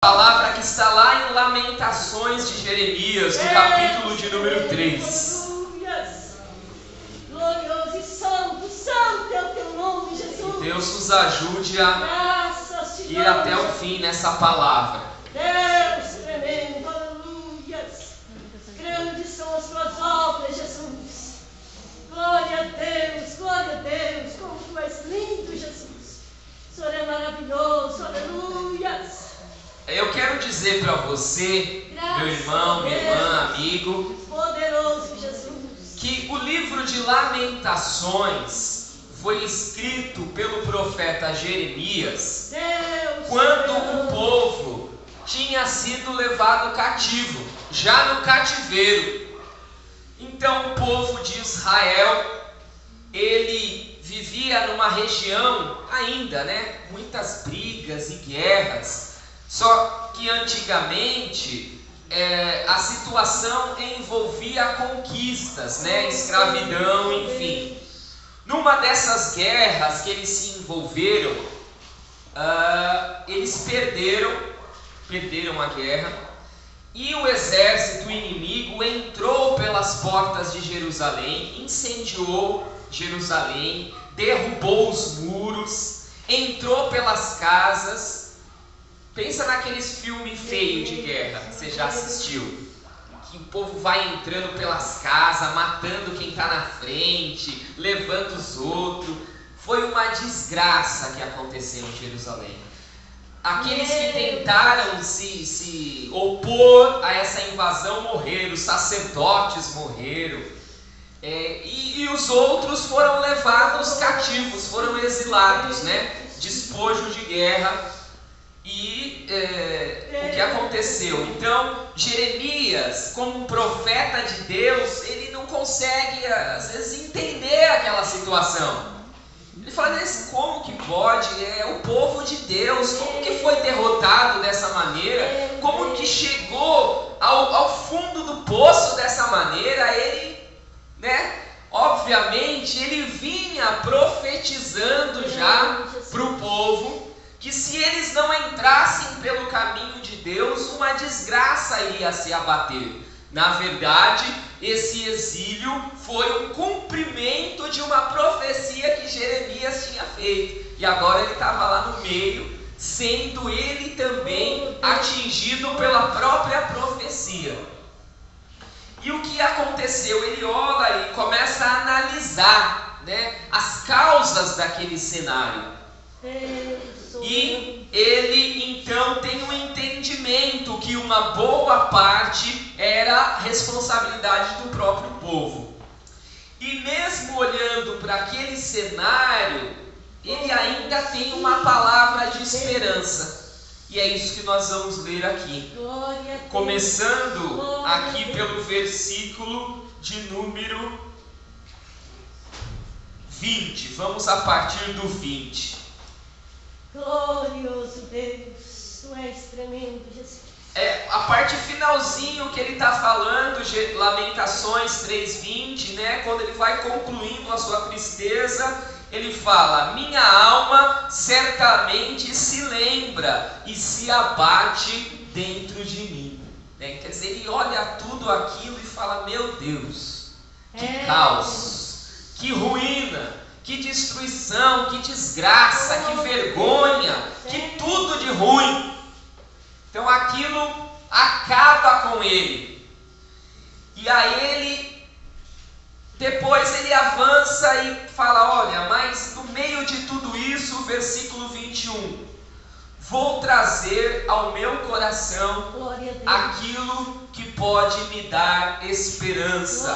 Palavra que está lá em Lamentações de Jeremias, no capítulo de número 3. Glorioso e santo, santo é o teu nome, Jesus. Deus nos ajude a ir até o fim nessa palavra. Deus tremendo, aleluias. Grandes são as tuas obras, Jesus. Glória a Deus, como tu és lindo, Jesus. O Senhor é maravilhoso, aleluias. Eu quero dizer para você, meu irmão, minha irmã, amigo, poderoso Jesus, que o livro de Lamentações foi escrito pelo profeta Jeremias quando o povo tinha sido levado cativo, já no cativeiro. Então o povo de Israel, ele vivia numa região ainda, muitas brigas e guerras. Só que antigamente a situação envolvia conquistas, escravidão, enfim. Numa dessas guerras que eles se envolveram, eles perderam a guerra, e o exército inimigo entrou pelas portas de Jerusalém, incendiou Jerusalém, derrubou os muros, entrou pelas casas. Pensa naqueles filmes feios de guerra, você já assistiu? Que o povo vai entrando pelas casas, matando quem está na frente, levando os outros. Foi uma desgraça que aconteceu em Jerusalém. Aqueles que tentaram se opor a essa invasão morreram, os sacerdotes morreram. E os outros foram levados cativos, foram exilados, despojo de guerra. E o que aconteceu? Então, Jeremias, como um profeta de Deus, ele não consegue, às vezes, entender aquela situação. Ele fala, como que pode? O povo de Deus, como que foi derrotado dessa maneira? Como que chegou ao fundo do poço dessa maneira? Ele, obviamente, ele vinha profetizando já para o povo que se eles não entrassem pelo caminho de Deus, uma desgraça ia se abater. Na verdade, esse exílio foi um cumprimento de uma profecia que Jeremias tinha feito. E agora ele estava lá no meio, sendo ele também atingido pela própria profecia. E o que aconteceu? Ele olha e começa a analisar, as causas daquele cenário. E ele então tem um entendimento que uma boa parte era responsabilidade do próprio povo. E mesmo olhando para aquele cenário, ele ainda tem uma palavra de esperança. E é isso que nós vamos ler aqui. Começando aqui pelo versículo de número 20. Vamos a partir do 20. Glorioso Deus, tu és tremendo, Jesus. A parte finalzinho que ele está falando, Lamentações 3:20, quando ele vai concluindo a sua tristeza, ele fala: minha alma certamente se lembra e se abate dentro de mim. Quer dizer, ele olha tudo aquilo e fala: meu Deus, que caos, que ruína, que destruição, que desgraça, que vergonha, que tudo de ruim. Então aquilo acaba com ele. E aí depois ele avança e fala: olha, mas no meio de tudo isso, versículo 21, vou trazer ao meu coração aquilo que pode me dar esperança.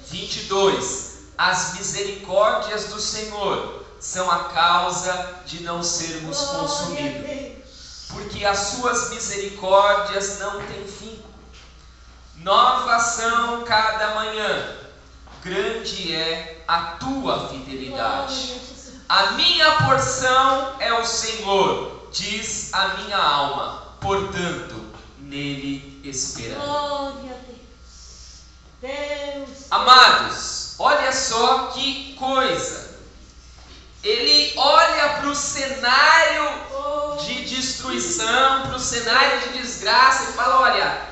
22, as misericórdias do Senhor são a causa de não sermos consumidos, porque as suas misericórdias não têm fim. Novas são cada manhã, grande é a tua fidelidade. A minha porção é o Senhor, diz a minha alma, portanto, nele esperarei. Amados, olha só que coisa. ele olha para o cenário de destruição, para o cenário de desgraça e fala: olha,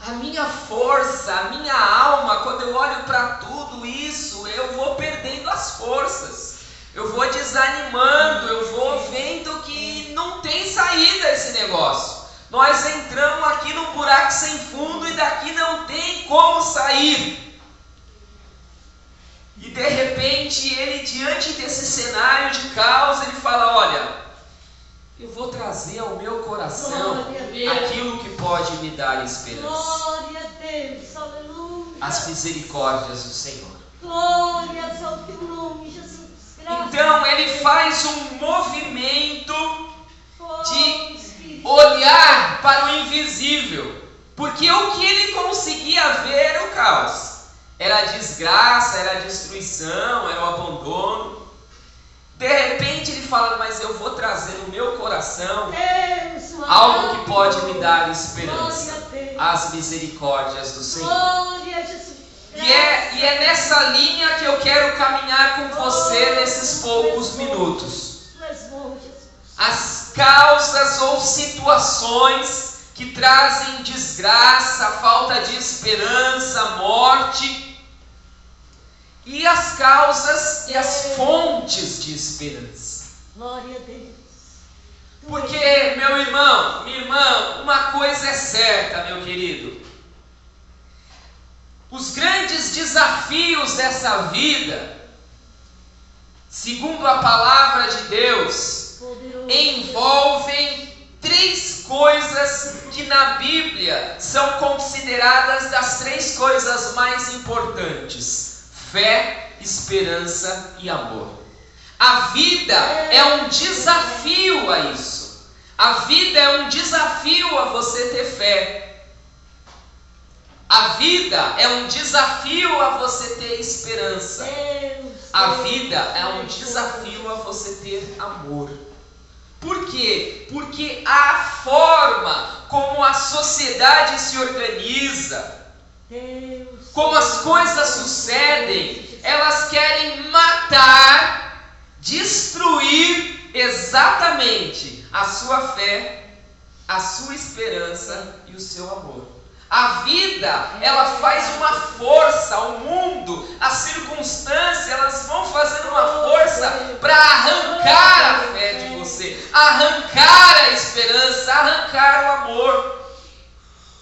a minha força, a minha alma, quando eu olho para tudo isso, eu vou perdendo as forças, eu vou desanimando, eu vou vendo que não tem saída esse negócio. Nós entramos aqui num buraco sem fundo e daqui não tem como sair. E de repente ele, diante desse cenário de caos, ele fala: olha, eu vou trazer ao meu coração aquilo que pode me dar esperança. Glória a Deus, aleluia. As misericórdias do Senhor. Glórias ao teu nome, Jesus. Graças então ele faz um movimento de olhar para o invisível, porque o que ele conseguia ver era o caos. Era a desgraça, era a destruição, era o abandono. De repente ele fala: mas eu vou trazer no meu coração algo que pode me dar esperança. As misericórdias do Senhor. E é nessa linha que eu quero caminhar com você nesses poucos minutos. As causas ou situações que trazem desgraça, falta de esperança, morte. E as causas e as fontes de esperança. Glória a Deus. Porque, meu irmão, minha irmã, uma coisa é certa, meu querido. Os grandes desafios dessa vida, segundo a palavra de Deus, envolvem 3 coisas que na Bíblia são consideradas das 3 coisas mais importantes: fé, esperança e amor. A vida é um desafio a isso. A vida é um desafio a você ter fé. A vida é um desafio a você ter esperança. A vida é um desafio a você ter amor. Por quê? Porque a forma como a sociedade se organiza, como as coisas sucedem, elas querem matar, destruir exatamente a sua fé, a sua esperança e o seu amor. A vida, ela faz uma força, o mundo, as circunstâncias, elas vão fazendo uma força para arrancar a fé de você, arrancar a esperança, arrancar o amor.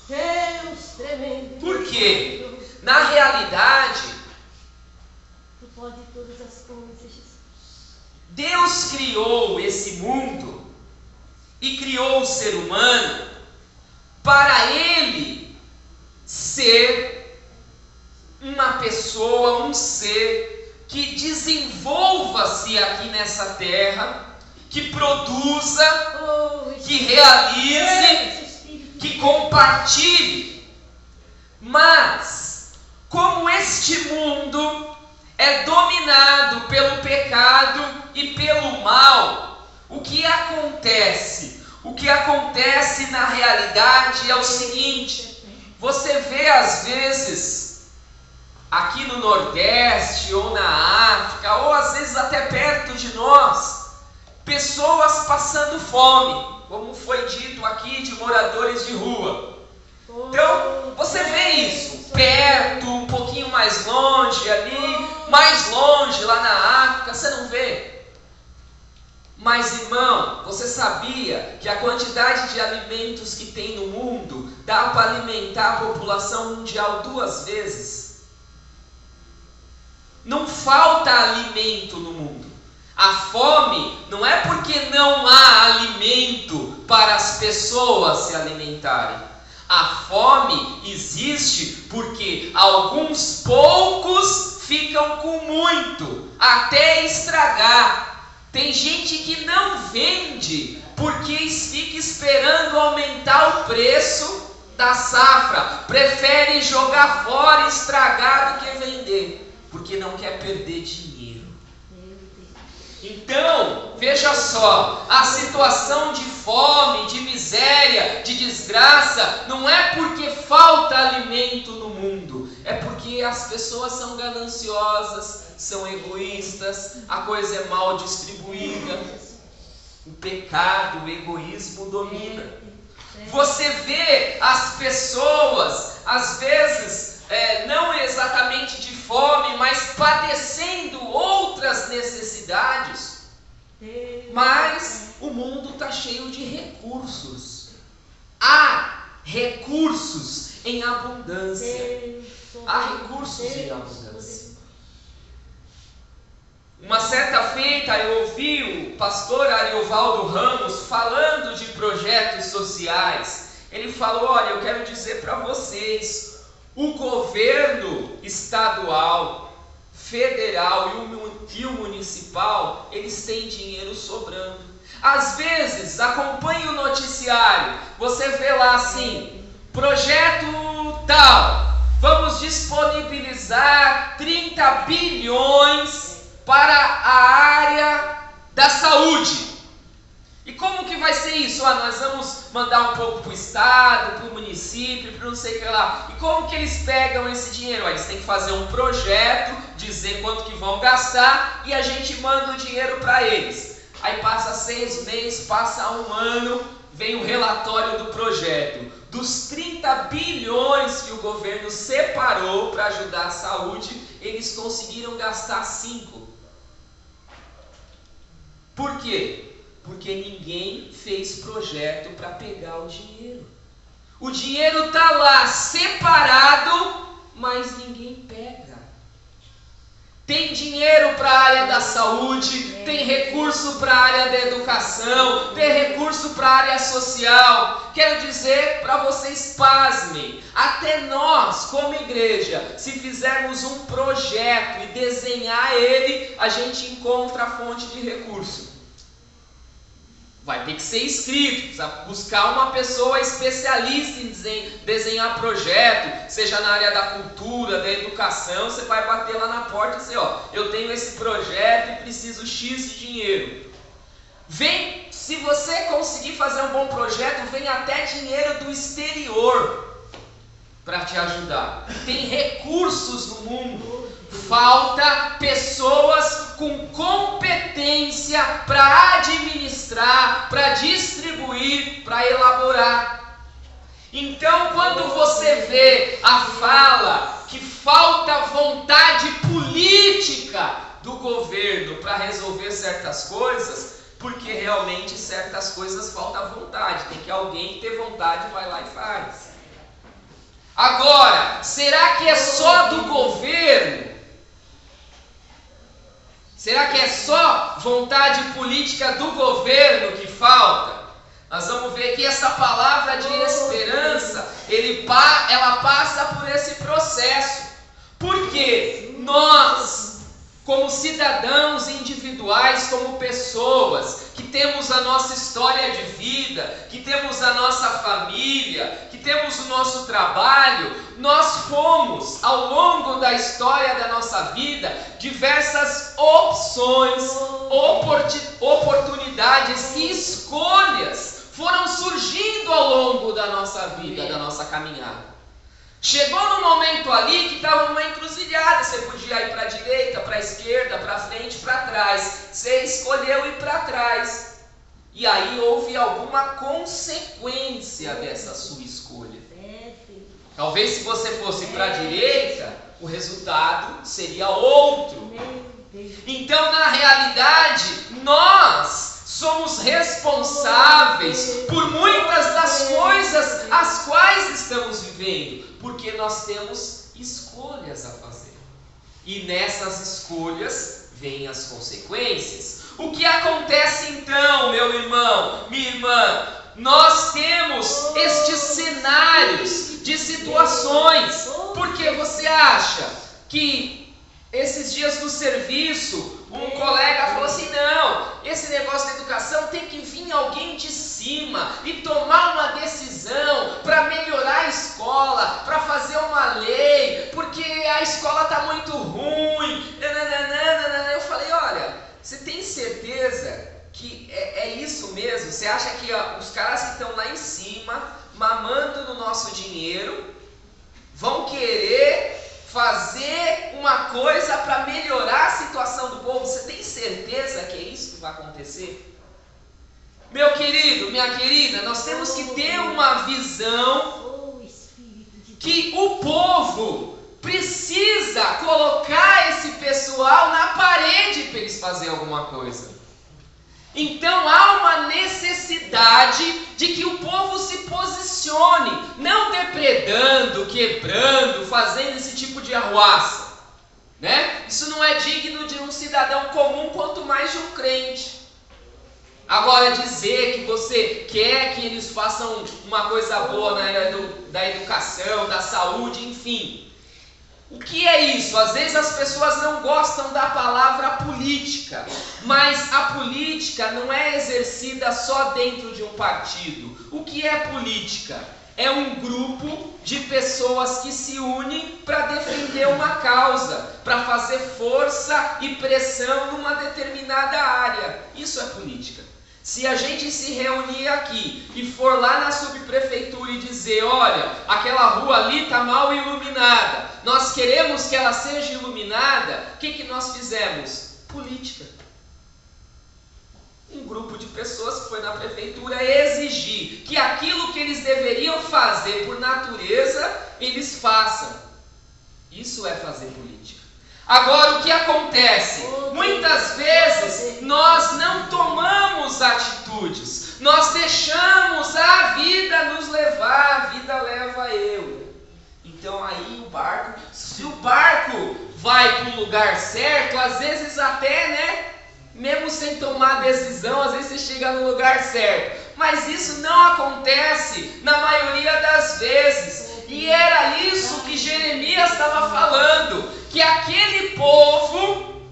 Deus tremendo. Por quê? Na realidade, Tu pode todas as coisas, Jesus. Deus criou esse mundo e criou o ser humano para ele ser uma pessoa, um ser que desenvolva-se aqui nessa terra, que produza, que realize, que compartilhe. Mas, como este mundo é dominado pelo pecado e pelo mal, o que acontece? O que acontece na realidade é o seguinte: você vê às vezes aqui no Nordeste ou na África, ou às vezes até perto de nós, pessoas passando fome, como foi dito aqui, de moradores de rua. Então, você vê isso perto, um pouquinho mais longe ali, mais longe lá na África, você não vê? Mas, irmão, você sabia que a quantidade de alimentos que tem no mundo dá para alimentar a população mundial 2 vezes? Não falta alimento no mundo. A fome não é porque não há alimento para as pessoas se alimentarem. A fome existe porque alguns poucos ficam com muito, até estragar. Tem gente que não vende porque fica esperando aumentar o preço da safra. Prefere jogar fora, estragar do que vender, porque não quer perder dinheiro. Então, veja só, a situação de fome, de miséria, de desgraça, não é porque falta alimento no mundo, é porque as pessoas são gananciosas, são egoístas, a coisa é mal distribuída. O pecado, o egoísmo domina. Você vê as pessoas, às vezes, não exatamente de fome, mas padecendo outras necessidades. Mas o mundo está cheio de recursos. Há recursos em abundância. Há recursos em abundância. Uma certa feita eu ouvi o pastor Ariovaldo Ramos falando de projetos sociais. Ele falou: olha, eu quero dizer para vocês, o governo estadual, federal e o municipal, eles têm dinheiro sobrando. Às vezes, acompanhe o noticiário, você vê lá assim, projeto tal, vamos disponibilizar 30 bilhões para a área da saúde. E como que vai ser isso? Nós vamos mandar um pouco para o estado, para o município, para não sei o que lá. E como que eles pegam esse dinheiro? Eles têm que fazer um projeto, dizer quanto que vão gastar e a gente manda o dinheiro para eles. Aí passa 6 meses, passa 1 ano, vem o relatório do projeto. Dos 30 bilhões que o governo separou para ajudar a saúde, eles conseguiram gastar 5. Por quê? Porque ninguém fez projeto para pegar o dinheiro. O dinheiro está lá separado, mas ninguém pega. Tem dinheiro para a área da saúde, tem recurso para a área da educação, tem recurso para a área social. Quero dizer para vocês, pasmem, até nós como igreja, se fizermos um projeto e desenhar ele, a gente encontra a fonte de recurso. Vai ter que ser escrito, precisa buscar uma pessoa especialista em desenhar projeto, seja na área da cultura, da educação. Você vai bater lá na porta e dizer: eu tenho esse projeto e preciso X de dinheiro. Se você conseguir fazer um bom projeto, vem até dinheiro do exterior para te ajudar. Tem recursos no mundo. Falta pessoas com competência para administrar, para distribuir, para elaborar. Então, quando você vê a fala que falta vontade política do governo para resolver certas coisas, porque realmente certas coisas falta vontade. Tem que alguém ter vontade, vai lá e faz. Agora, será que é só do governo? Será que é só vontade política do governo que falta? Nós vamos ver que essa palavra de esperança, ela passa por esse processo. Porque nós, como cidadãos individuais, como pessoas que temos a nossa história de vida, que temos a nossa família, que temos o nosso trabalho, nós fomos, ao longo da história da nossa vida, diversas opções, oportunidades e escolhas foram surgindo ao longo da nossa vida, da nossa caminhada. Chegou no momento ali que estava uma encruzilhada, você podia ir para a direita, para a esquerda, para frente, para trás. Você escolheu ir para trás. E aí houve alguma consequência dessa sua escolha. Talvez se você fosse para a direita, o resultado seria outro. Então, na realidade, nós somos responsáveis por muitas das coisas as quais estamos vivendo, porque nós temos escolhas a fazer. E nessas escolhas vêm as consequências. O que acontece então, meu irmão, minha irmã? Nós temos estes cenários de situações. Porque você acha que esses dias no serviço, um colega falou assim: não, esse negócio da educação tem que vir alguém de cima e tomar uma decisão para melhorar a escola, para fazer uma lei, porque a escola está muito ruim. Eu falei: olha, você tem certeza que é isso mesmo? Você acha que os caras que estão lá em cima, mamando no nosso dinheiro, vão querer fazer uma coisa para melhorar a situação do povo. Você tem certeza que é isso que vai acontecer? Meu querido, minha querida, nós temos que ter uma visão que o povo precisa colocar esse pessoal na parede para eles fazerem alguma coisa. Então há uma necessidade de que o povo se posicione, não depredando, quebrando, fazendo esse tipo de arruaça, né? Isso não é digno de um cidadão comum, quanto mais de um crente. Agora, dizer que você quer que eles façam uma coisa boa na área da educação, da saúde, enfim. O que é isso? Às vezes as pessoas não gostam da palavra política, mas a política não é exercida só dentro de um partido. O que é política? É um grupo de pessoas que se unem para defender uma causa, para fazer força e pressão numa determinada área. Isso é política. Se a gente se reunir aqui e for lá na subprefeitura e dizer, olha, aquela rua ali está mal iluminada, nós queremos que ela seja iluminada, o que nós fizemos? Política. Um grupo de pessoas que foi na prefeitura exigir que aquilo que eles deveriam fazer por natureza, eles façam. Isso é fazer política. Agora, o que acontece? Muitas vezes nós não tomamos atitudes, nós deixamos a vida nos levar, a vida leva eu. Então aí o barco, se o barco vai para o lugar certo, às vezes até, né, mesmo sem tomar decisão, às vezes você chega no lugar certo. Mas isso não acontece na maioria das vezes. E era isso que Jeremias estava falando, que aquele povo,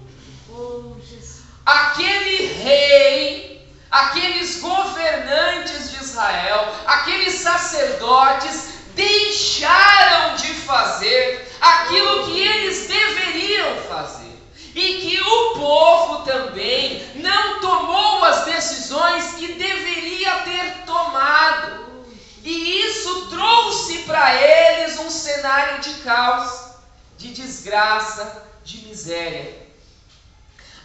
aquele rei, aqueles governantes de Israel, aqueles sacerdotes deixaram de fazer aquilo que eles deveriam fazer. E que o povo também não tomou as decisões que deveria ter tomado. E isso trouxe para eles um cenário de caos, de desgraça, de miséria.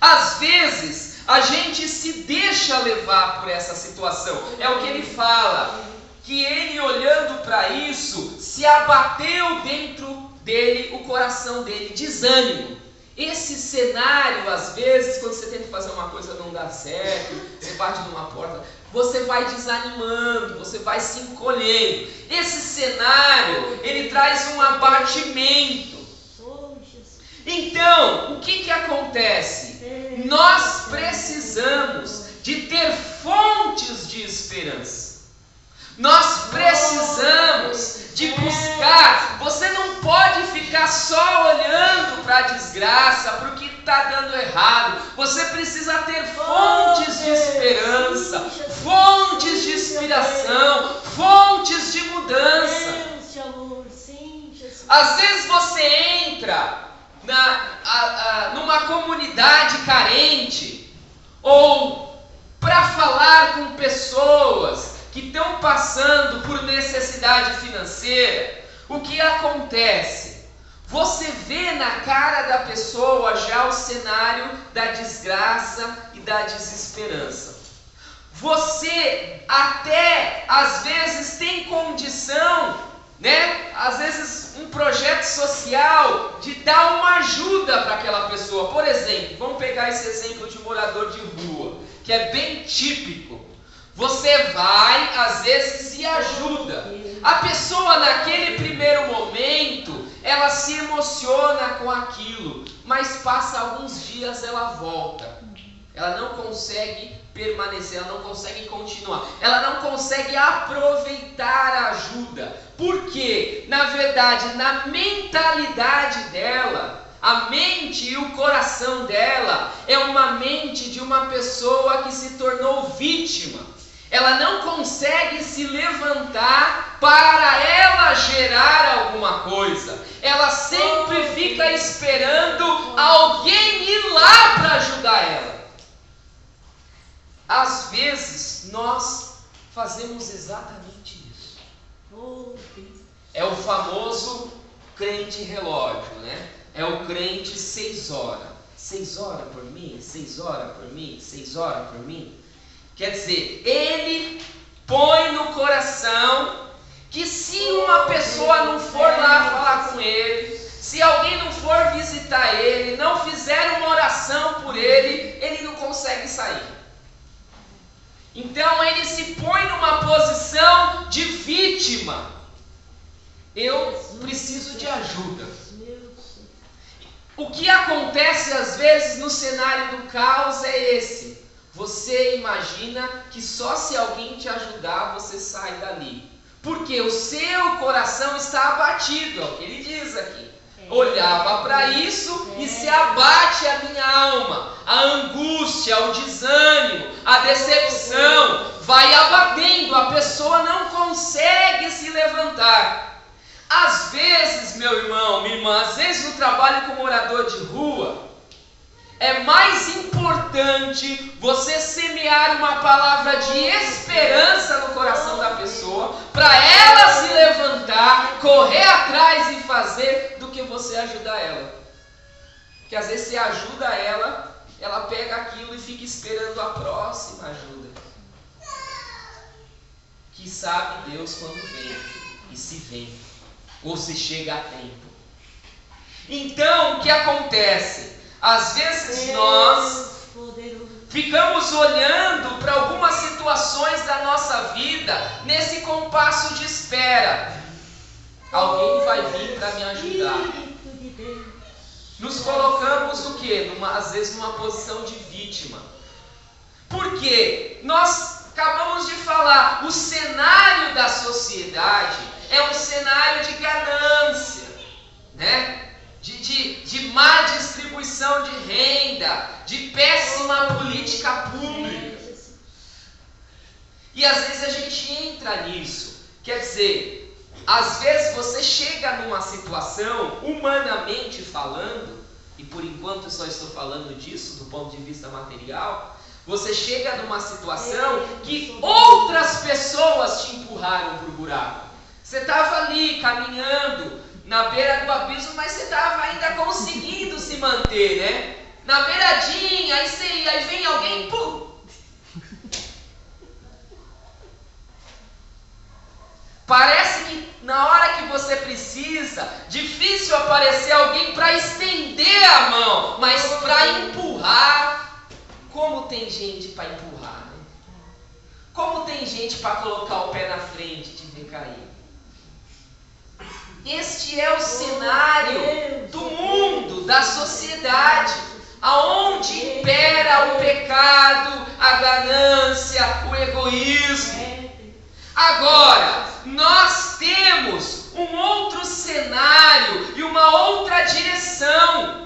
Às vezes, a gente se deixa levar por essa situação. É o que ele fala, que ele olhando para isso, se abateu dentro dele, o coração dele, desânimo. Esse cenário, às vezes, quando você tenta fazer uma coisa não dá certo, você bate numa porta, você vai desanimando, você vai se encolhendo. Esse cenário, ele traz um abatimento. Então, o que acontece? Nós precisamos de ter fontes de esperança. Nós precisamos de buscar. Você não pode ficar só olhando para a desgraça, para o que está dando errado. Você precisa ter fontes de esperança, fontes de inspiração, fontes de mudança. Às vezes você entra numa comunidade carente, ou para falar com pessoas que estão passando por necessidade financeira. O que acontece? Você vê na cara da pessoa já o cenário da desgraça e da desesperança. Você até às vezes tem condição, né? Às vezes um projeto social de dar uma ajuda para aquela pessoa. Por exemplo, vamos pegar esse exemplo de morador de rua, que é bem típico. Você vai, às vezes, e ajuda. A pessoa, naquele primeiro momento, ela se emociona com aquilo, mas passa alguns dias, ela volta. Ela não consegue permanecer, ela não consegue continuar. Ela não consegue aproveitar a ajuda. Por quê? Na verdade, na mentalidade dela, a mente e o coração dela é uma mente de uma pessoa que se tornou vítima. Ela não consegue se levantar para ela gerar alguma coisa. Ela sempre fica esperando alguém ir lá para ajudar ela. Às vezes, nós fazemos exatamente isso. É o famoso crente relógio, né? É o crente 6 horas. 6 horas por mim, 6 horas por mim, 6 horas por mim. Quer dizer, ele põe no coração que se uma pessoa não for lá falar com ele, se alguém não for visitar ele, não fizer uma oração por ele, ele não consegue sair. Então ele se põe numa posição de vítima. Eu preciso de ajuda. O que acontece às vezes no cenário do caos é esse. Você imagina que só se alguém te ajudar você sai dali. Porque o seu coração está abatido, é o que ele diz aqui. Olhava para isso e se abate a minha alma. A angústia, o desânimo, a decepção vai abatendo. A pessoa não consegue se levantar. Às vezes, meu irmão, minha irmã, às vezes no trabalho como morador de rua, é mais importante você semear uma palavra de esperança no coração da pessoa, para ela se levantar, correr atrás e fazer, do que você ajudar ela. Porque às vezes você ajuda ela, ela pega aquilo e fica esperando a próxima ajuda. Que sabe Deus quando vem, e se vem, ou se chega a tempo. Então, o que acontece? Às vezes nós ficamos olhando para algumas situações da nossa vida nesse compasso de espera. Alguém vai vir para me ajudar. Nos colocamos o quê? Às vezes numa posição de vítima. Por quê? Nós acabamos de falar, o cenário da sociedade é um cenário de ganância, né? De má distribuição de renda, de péssima política pública. E às vezes a gente entra nisso. Quer dizer, às vezes você chega numa situação, humanamente falando, e por enquanto eu só estou falando disso do ponto de vista material, você chega numa situação que outras pessoas te empurraram para o buraco. Você estava ali caminhando na beira do abismo, mas você estava ainda conseguindo se manter, né? Na beiradinha, aí vem alguém, pum! Parece que na hora que você precisa, difícil aparecer alguém para estender a mão, mas para empurrar, como tem gente para empurrar, né? Como tem gente para colocar o pé na frente e te ver cair. Este é o cenário do mundo, da sociedade, aonde impera o pecado, a ganância, o egoísmo. Agora, nós temos um outro cenário e uma outra direção.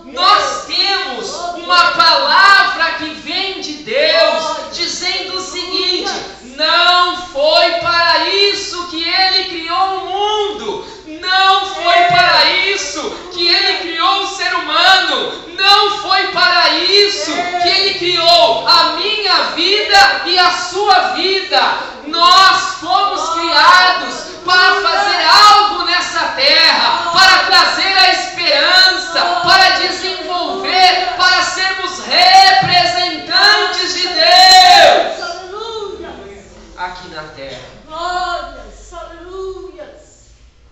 Nós temos uma palavra que vem de Deus, dizendo o seguinte: não foi para isso que Ele criou o mundo, não foi para isso que Ele criou o ser humano, não foi para isso que Ele criou a minha vida e a sua vida. Nós fomos criados para fazer algo nessa terra, para trazer a esperança, para desenvolver, para sermos representantes de Deus aqui na terra. Glórias, aleluias.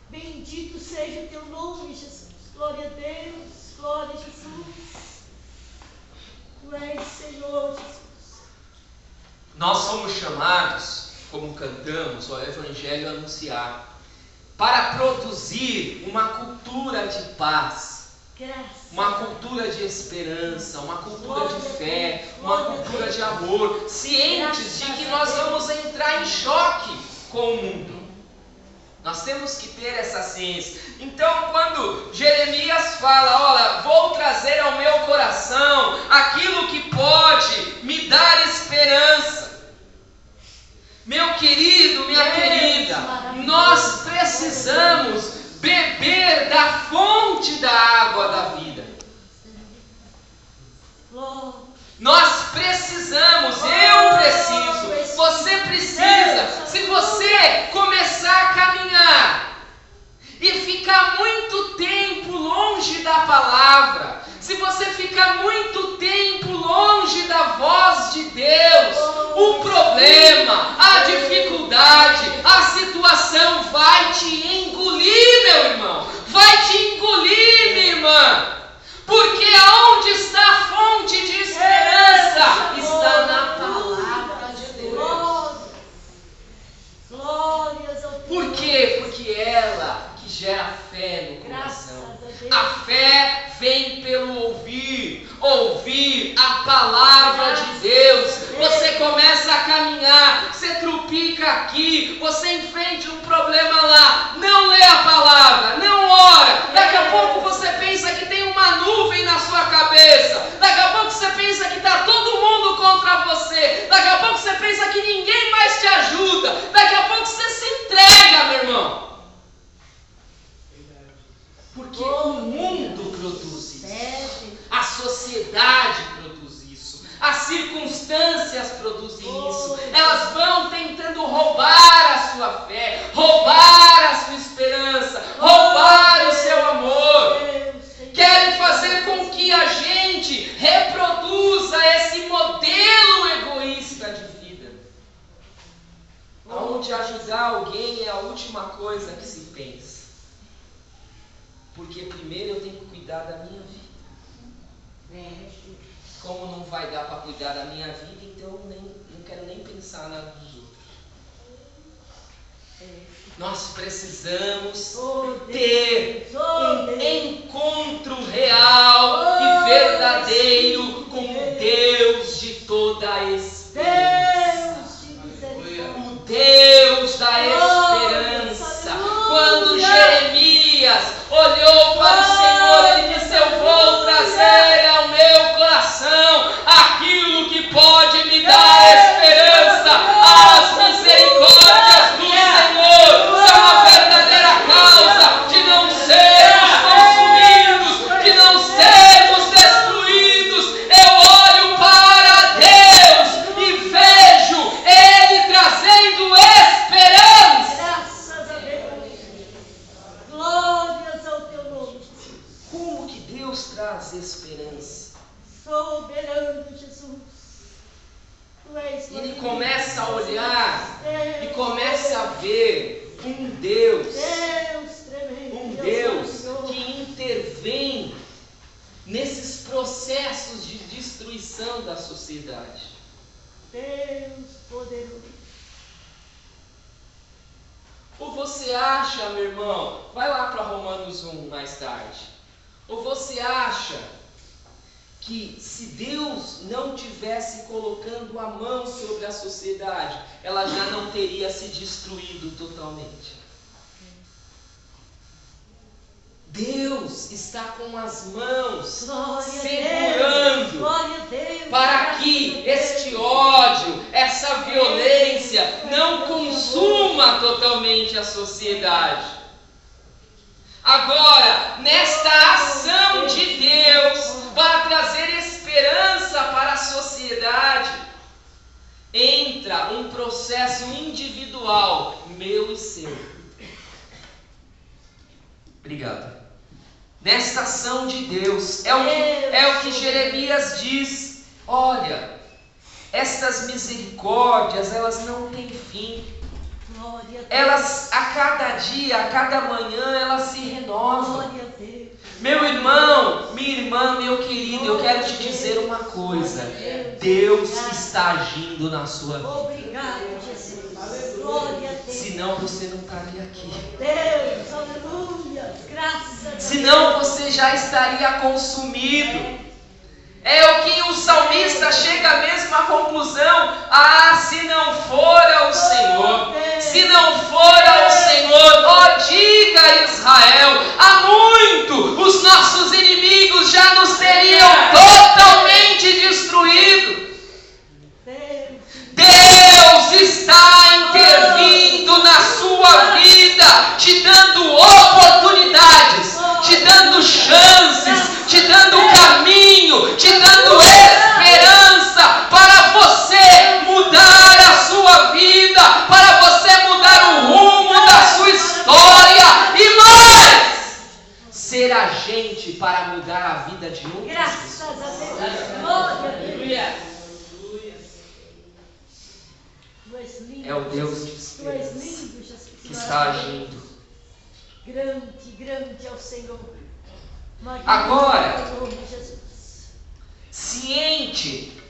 Bendito seja o teu nome, Jesus. Glória a Deus, glória a Jesus. Tu és Senhor, Jesus. Nós somos chamados, como cantamos, o Evangelho anunciar, para produzir uma cultura de paz, uma cultura de esperança, uma cultura de fé, uma cultura de amor, cientes de que nós vamos entrar em choque com o mundo. Nós temos que ter essa ciência. Então, quando Jeremias fala, olha, vou trazer ao meu coração aquilo que pode me dar esperança. Meu querido, minha querida, nós precisamos beber da fonte da água da vida. Nós precisamos, eu preciso, você precisa. Se você começar a caminhar e ficar muito de Deus, o problema, a dificuldade, a situação vai te engolir, meu irmão. Vai te engolir, minha irmã. Porque aonde está a fonte de esperança? Está na palavra de Deus. Por quê? Porque ela que gera fé no coração. A fé vem pelo ouvir a palavra de Deus. Você começa a caminhar, você trupica aqui, você enfrenta um problema lá, não lê a palavra, não ora. Daqui a pouco você pensa que tem uma nuvem na sua cabeça. Daqui a pouco você pensa que está todo mundo contra você. Daqui a pouco você pensa que ninguém mais te ajuda. Daqui a pouco você se entrega, meu irmão. Porque o mundo produz isso, a sociedade produz isso, as circunstâncias produzem isso. Elas vão tentando roubar a sua fé, roubar a sua esperança, roubar o seu amor. Querem fazer com que a gente reproduza esse modelo egoísta de vida, onde ajudar alguém é a última coisa que se pensa. Porque primeiro eu tenho que cuidar da minha vida. Como não vai dar para cuidar da minha vida, então eu não quero nem pensar na dos outros. Nós precisamos ter um encontro real e verdadeiro com o Deus de toda a esperança. O Deus da esperança. Quando Jeremias olhou para o Senhor, ele disse: eu vou trazer ao meu coração aquilo que pode me dar esperança. As misericórdias do Senhor são a verdadeira causa de não sermos consumidos, de não sermos destruídos. Eu olho para Deus e vejo Ele trazendo esperança. Graças a Deus. Glórias ao teu nome, Jesus. Como que Deus traz esperança? Soberano Jesus. Tu és Ele começa a olhar e começa a ver um Deus que intervém nesses processos de destruição da sociedade. Deus poderoso. Ou você acha, meu irmão, vai lá para Romanos 1 mais tarde, ou você acha que se Deus não tivesse colocando a mão sobre a sociedade, ela já não teria se destruído totalmente? Deus está com as mãos segurando para que este ódio, essa violência não consuma totalmente a sociedade. Agora, nesta ação de Deus para trazer esperança para a sociedade, entra um processo individual, meu e seu. Obrigado. Nesta ação de Deus, é o que Jeremias diz: olha, estas misericórdias, elas não têm fim. Elas, a cada dia, a cada manhã, elas se renovam. Meu irmão, minha irmã, meu querido, eu quero te dizer uma coisa: Deus está agindo na sua vida. Obrigado, Jesus. Glória a Deus. Senão você não estaria aqui. Deus, aleluia. Graças a Deus. Senão você já estaria consumido. É o que o salmista chega mesmo à conclusão: se não for ao Senhor, se não for ao Senhor, ó, diga Israel, há muito os nossos inimigos já nos teriam totalmente destruído. Deus está intervindo na sua vida, te dando oportunidades, te dando chances, te dando caminho, te dando esperança para você mudar a sua vida, para você mudar o rumo da sua história e mais, ser agente para mudar a vida de outras pessoas. Graças a Deus. Glória a Deus. É o Deus de Tu és esperança lindo, Jesus. que está agindo. Grande, grande é o Senhor. Magnífico Agora, é o nome de Jesus. ciente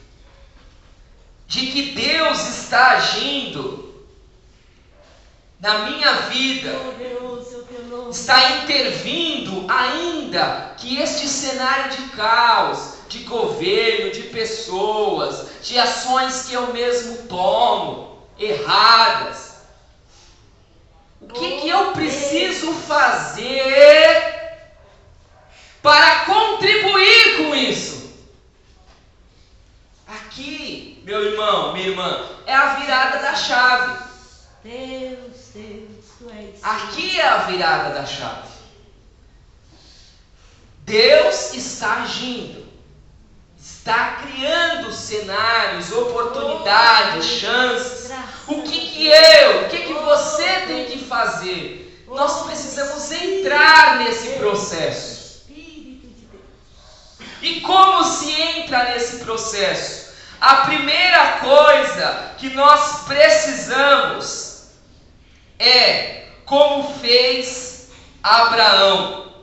de que Deus está agindo na minha vida, Poderoso é o teu nome. está intervindo, ainda que este cenário de caos, de governo, de pessoas, de ações que eu mesmo tomo, erradas. O que eu preciso fazer para contribuir com isso? Aqui, meu irmão, minha irmã, é a virada da chave. Deus, tu és. Aqui é a virada da chave. Deus está agindo, está criando cenários, oportunidades, chances. O que você tem que fazer? Nós precisamos entrar nesse processo. Espírito de Deus. E como se entra nesse processo? A primeira coisa que nós precisamos é como fez Abraão,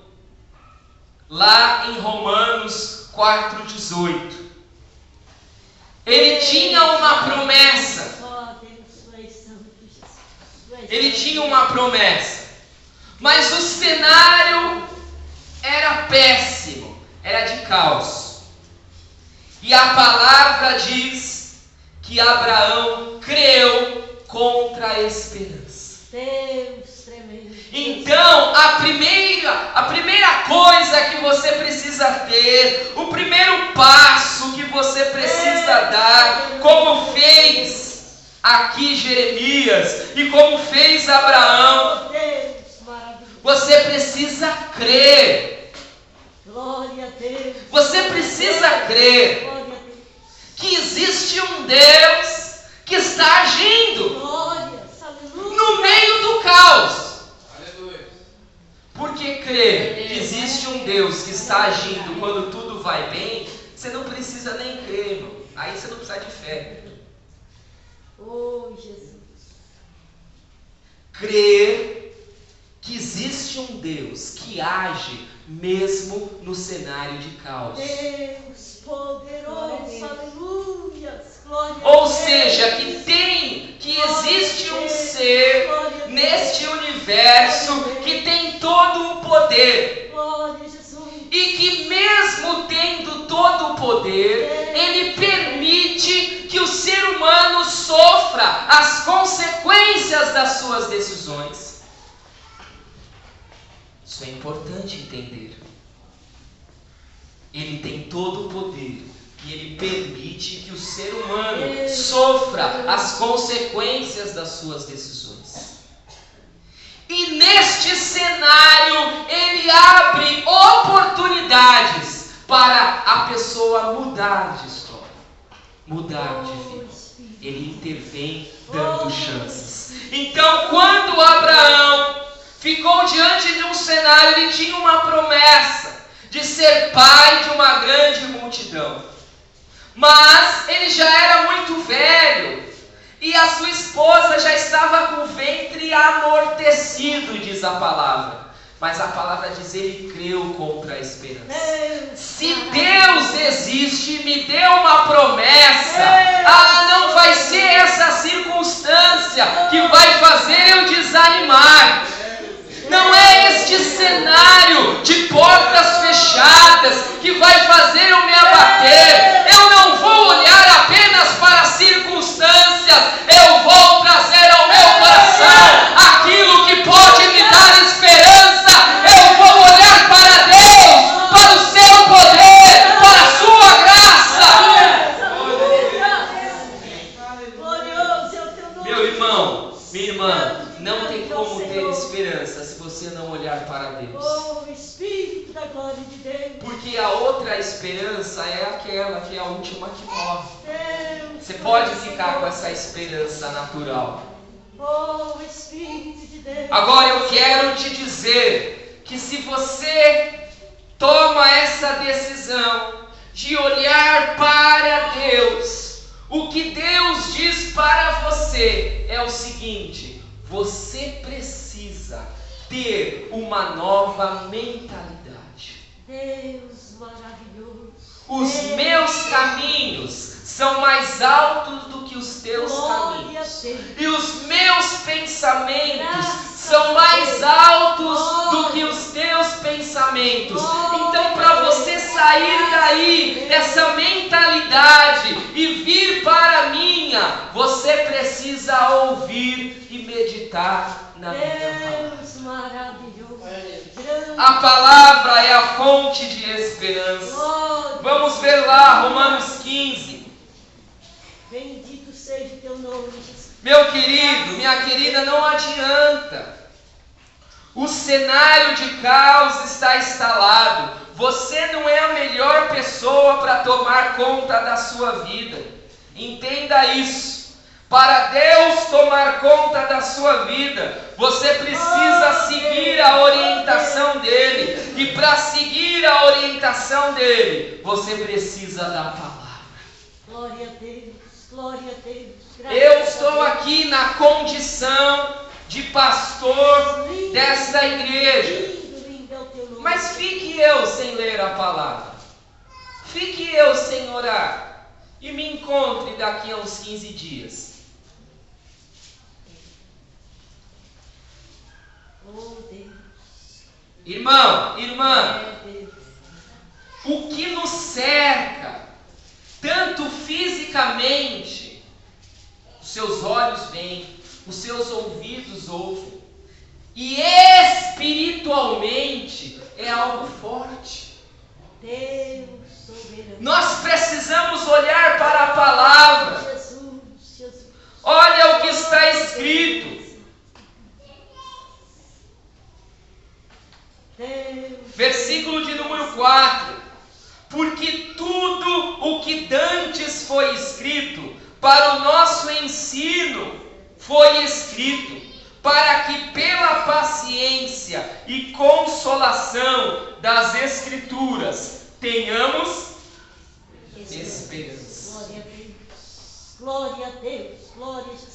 lá em Romanos 4,18. Ele tinha uma promessa. Ele tinha uma promessa. Mas o cenário era péssimo, era de caos. E a palavra diz que Abraão creu contra a esperança. Deus tremendo. Então, a primeira coisa que você precisa ter, o primeiro passo que você precisa dar, como fez aqui Jeremias e como fez Abraão, Deus maravilhoso. você precisa crer. Glória a Deus. Você precisa crer Glória a Deus. que existe um Deus que está agindo Glória, aleluia. no meio do caos. Porque crer que existe um Deus que está agindo quando tudo vai bem, você não precisa nem crer, irmão. Aí você não precisa de fé. Oh, Jesus. Crer que existe um Deus que age mesmo no cenário de caos. Deus poderoso, aleluia. Glória a Ou Deus. seja, que existe um ser neste universo que tem todo o poder. Glória a Jesus. E que mesmo tendo todo o poder, ele permite que o ser humano sofra as consequências das suas decisões. Isso é importante entender. Ele tem todo o poder e ele permite que o ser humano sofra as consequências das suas decisões. E neste cenário, ele abre oportunidades para a pessoa mudar de história, mudar de vida. Ele intervém dando chances. Então, quando Abraão ficou diante de um cenário, ele tinha uma promessa de ser pai de uma grande multidão. Mas ele já era muito velho. E a sua esposa já estava com o ventre amortecido, diz a palavra. Mas a palavra diz, ele creu contra a esperança. Se Deus existe e me deu uma promessa, não vai ser essa circunstância que vai fazer eu desanimar. Não é este cenário de portas fechadas que vai fazer eu me abater. Eu não vou olhar apenas para as circunstâncias, eu vou trazer ao meu coração aquilo que pode me dar esperança. Eu vou olhar para Deus, para o seu poder, para a sua graça. Meu irmão, minha irmã, não tem como ter esperança se você não olhar para Deus. Oh, Espírito da glória de Deus. Porque a outra esperança é aquela que é a última que morre. Deus, Você pode ficar com essa esperança natural. Oh, Espírito de Deus. Agora eu quero te dizer que se você toma essa decisão de olhar para Deus, O que Deus diz para você é o seguinte: você precisa ter uma nova mentalidade. Deus maravilhoso. Os meus caminhos são mais altos do que os teus caminhos. E os meus pensamentos são mais altos do que os teus pensamentos. Então, para você sair daí, dessa mentalidade, e vir para a minha, você precisa ouvir e meditar na minha palavra. Deus maravilhoso. A palavra é a fonte de esperança. Vamos ver lá, Romanos 15. Bendito seja o teu nome, Jesus. Meu querido, minha querida, não adianta. O cenário de caos está instalado. Você não é a melhor pessoa para tomar conta da sua vida. Entenda isso. Para Deus tomar conta da sua vida, você precisa seguir a orientação dele. E para seguir a orientação dele, você precisa da palavra. Glória a Deus, glória a Deus. Eu estou aqui na condição de pastor desta igreja. Mas fique eu sem ler a palavra. Fique eu sem orar. E me encontre daqui a uns 15 dias. Oh, Deus. Irmão, irmã, o que nos cerca, tanto fisicamente, os seus olhos veem, os seus ouvidos ouvem, e espiritualmente é algo forte. Deus soberano. Nós precisamos olhar para a palavra. Jesus, Jesus. Olha o que está escrito. Deus. Versículo de número 4. Porque tudo o que dantes foi escrito, para o nosso ensino foi escrito, para que pela paciência e consolação das Escrituras tenhamos esperança. Glória a Deus, glória a Deus, glória a Jesus.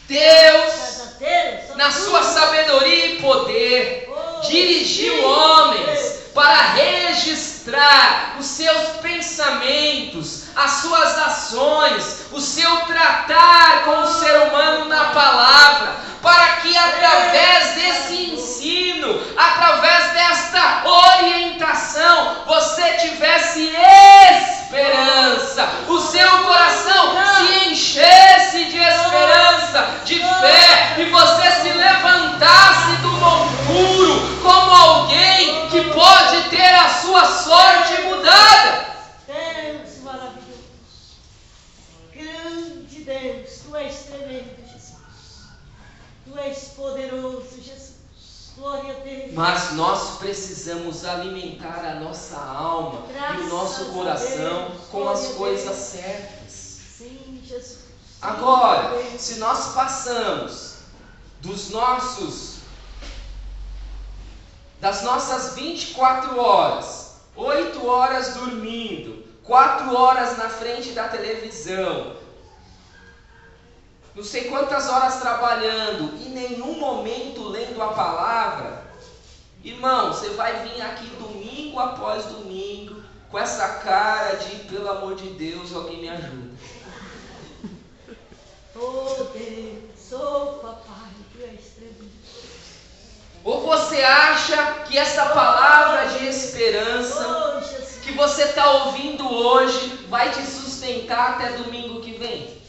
Deus, na sua sabedoria e poder, dirigiu homens para registrar os seus pensamentos, as suas ações, o seu tratar com o ser humano na palavra, para que através desse ensino, através desta orientação, você tivesse esperança, o seu coração se enchesse de esperança, de fé, e você se levantasse do monturo como alguém que pode ter a sua sorte mudada. Deus maravilhoso, grande Deus, Tu és tremendo, Jesus, Tu és poderoso, Jesus, glória a Deus. Mas nós precisamos alimentar a nossa alma e o nosso coração com as coisas certas. Sim, Jesus. Agora, se nós passamos das nossas 24 horas, 8 horas dormindo, 4 horas na frente da televisão, não sei quantas horas trabalhando, e nenhum momento lendo a palavra, irmão, você vai vir aqui domingo após domingo, com essa cara de, pelo amor de Deus, alguém me ajuda. Oh Deus, oh papai, Tu és tremendo. Ou você acha que essa palavra de esperança Oh Jesus. que você está ouvindo hoje vai te sustentar até domingo que vem?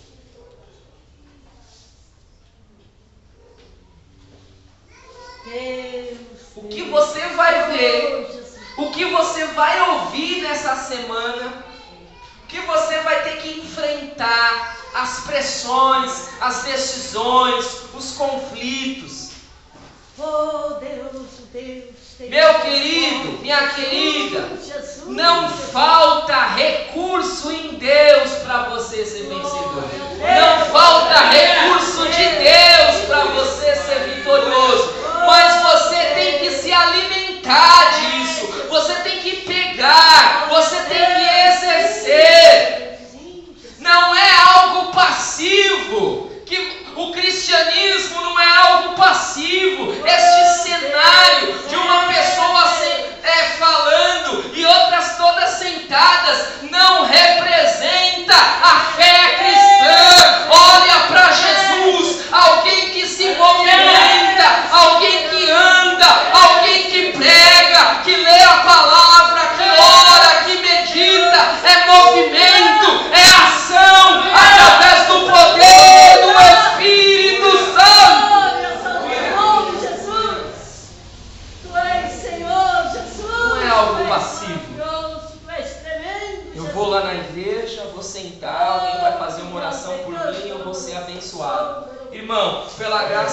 Deus. O que você vai ver, Oh, Jesus. o que você vai ouvir nessa semana, o que você vai ter que enfrentar, as pressões, as decisões, os conflitos. Oh Deus, Deus. Meu querido, minha querida, não falta recurso em Deus para você ser vencedor. Não falta recurso de Deus para você ser vitorioso. Mas você tem que se alimentar disso. Você tem que pegar. Você tem que exercer. Não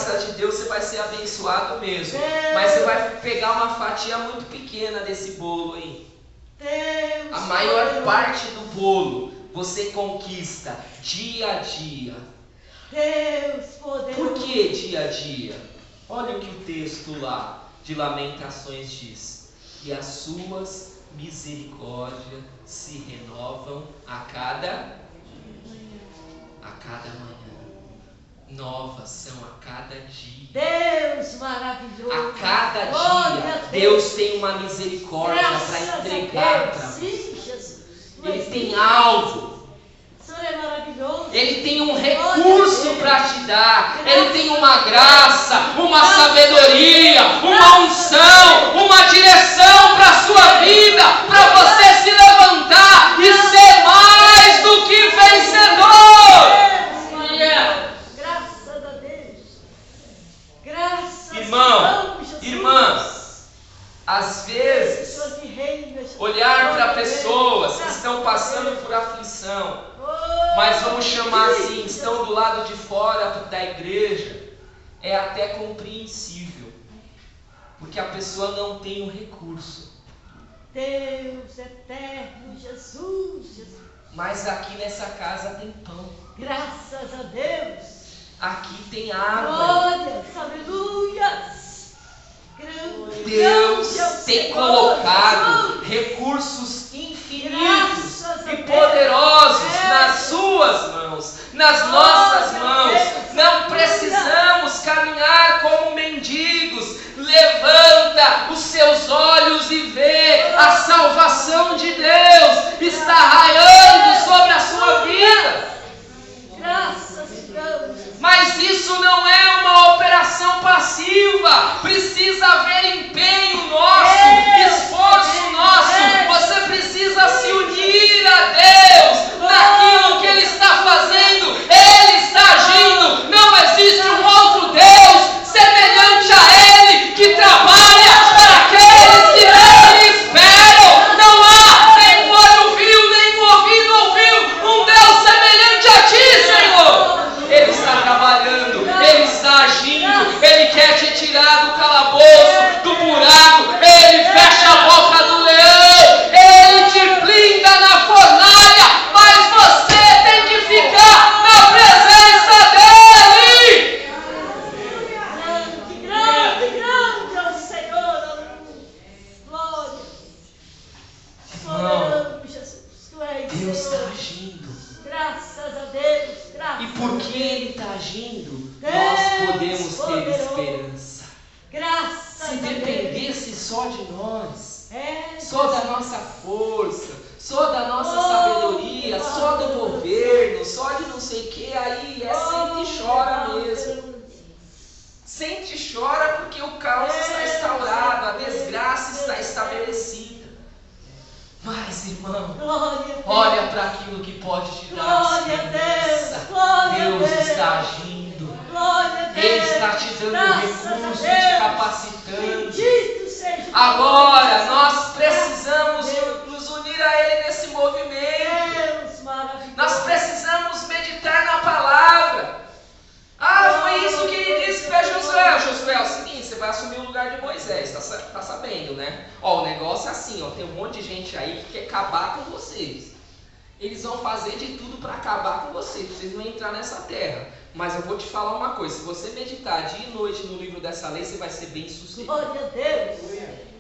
graça de Deus você vai ser abençoado mesmo. Mas você vai pegar uma fatia muito pequena desse bolo aí. A maior parte do bolo você conquista dia a dia. Deus poderoso. Por que dia a dia? Olha o que o texto lá de Lamentações diz. E as suas misericórdias se renovam a cada manhã. Novas são a cada dia. Deus maravilhoso. A cada dia Deus tem uma misericórdia para entregar para você. Sim, Jesus. Ele tem algo. O Senhor é maravilhoso. Ele tem um recurso para te dar. Ele tem uma graça, uma sabedoria, uma unção, uma direção para a sua vida, para você se levantar e ser mais do que vencedor. Graças a Deus. Graças Irmão, irmãs, às vezes, olhar para pessoas que estão passando por aflição, mas vamos chamar assim, estão do lado de fora da igreja, é até compreensível, porque a pessoa não tem o recurso. Deus eterno, Jesus. Mas aqui nessa casa tem pão. Graças a Deus. Aqui tem água. Glórias, aleluias. Deus tem colocado recursos infinitos e poderosos nas suas mãos, nas nossas mãos. Não precisamos caminhar como mendigos. Levanta os seus olhos e vê a salvação de Deus está raiando sobre a sua vida. Mas isso não é uma operação passiva. Precisa haver empenho nosso, esforço nosso. Você precisa se unir a Deus naquilo que Ele está fazendo. Ele está agindo. Não existe um outro Deus semelhante a Ele que trabalha para aqueles que nele esperam. Não há nem olho viu, nem ouvido ouviu um Deus semelhante a Ti, Senhor. Ele está trabalhando, Ele está agindo, Ele quer te tirar do calabouço, do buraco, Ele fecha a boca do leão, Ele te blinda na fornalha, mas você tem que ficar na presença dEle. Grande é o Senhor. Glória. Soberano Jesus, Tu és Deus está Senhor. agindo. Graças a Deus. E porque Ele está agindo, nós podemos ter esperança. Graças Se a Deus. dependesse só de nós, só da nossa força, só da nossa sabedoria, só do governo, só de não sei o que, aí sente e chora mesmo. Sente e chora porque o caos está instaurado, a desgraça está estabelecida. Mas, irmão, olha para aquilo que pode te dar esperança. Deus está agindo. Ele está te dando recursos, te capacitando. Agora, nós precisamos nos unir a Ele nesse movimento. Nós precisamos meditar na palavra. Foi isso que Ele disse para Josué. Josué, é o seguinte, você vai assumir o lugar de Moisés, tá sabendo, né? O negócio é assim, tem um monte de gente aí que quer acabar com vocês. Eles vão fazer de tudo para acabar com vocês, pra vocês não entrar nessa terra. Mas eu vou te falar uma coisa, se você meditar dia e noite no livro dessa lei, você vai ser bem sucedido. Glória a Deus.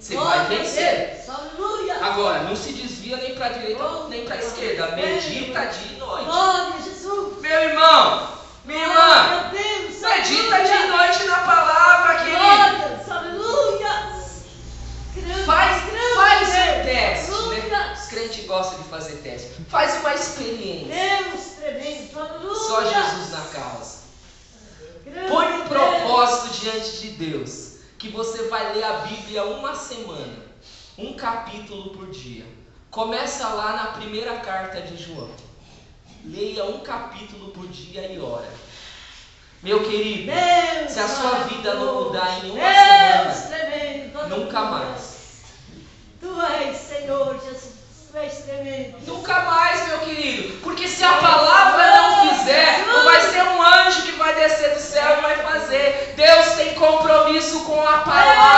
Você vai vencer. Aleluia. Agora, não se desvia nem para a direita nem para a esquerda. Medita dia e noite. Glória a Jesus. Meu irmão, minha irmã, medita dia e noite na palavra, querido. Glórias, aleluia. Faz um teste, né? Os crentes gostam de fazer teste. Faz uma experiência. Deus tremendo, aleluia. Só Jesus na causa. Põe um propósito diante de Deus, que você vai ler a Bíblia uma semana, um capítulo por dia. Começa lá na primeira carta de João. Leia um capítulo por dia e ora. Meu querido, se a sua vida não mudar em uma semana, nunca mais. Tu és Senhor Jesus, Tu és tremendo. Nunca mais, meu querido. Porque se a palavra não fizer, não vai ser um anjo que vai descer do céu e vai fazer. compromisso com a palavra.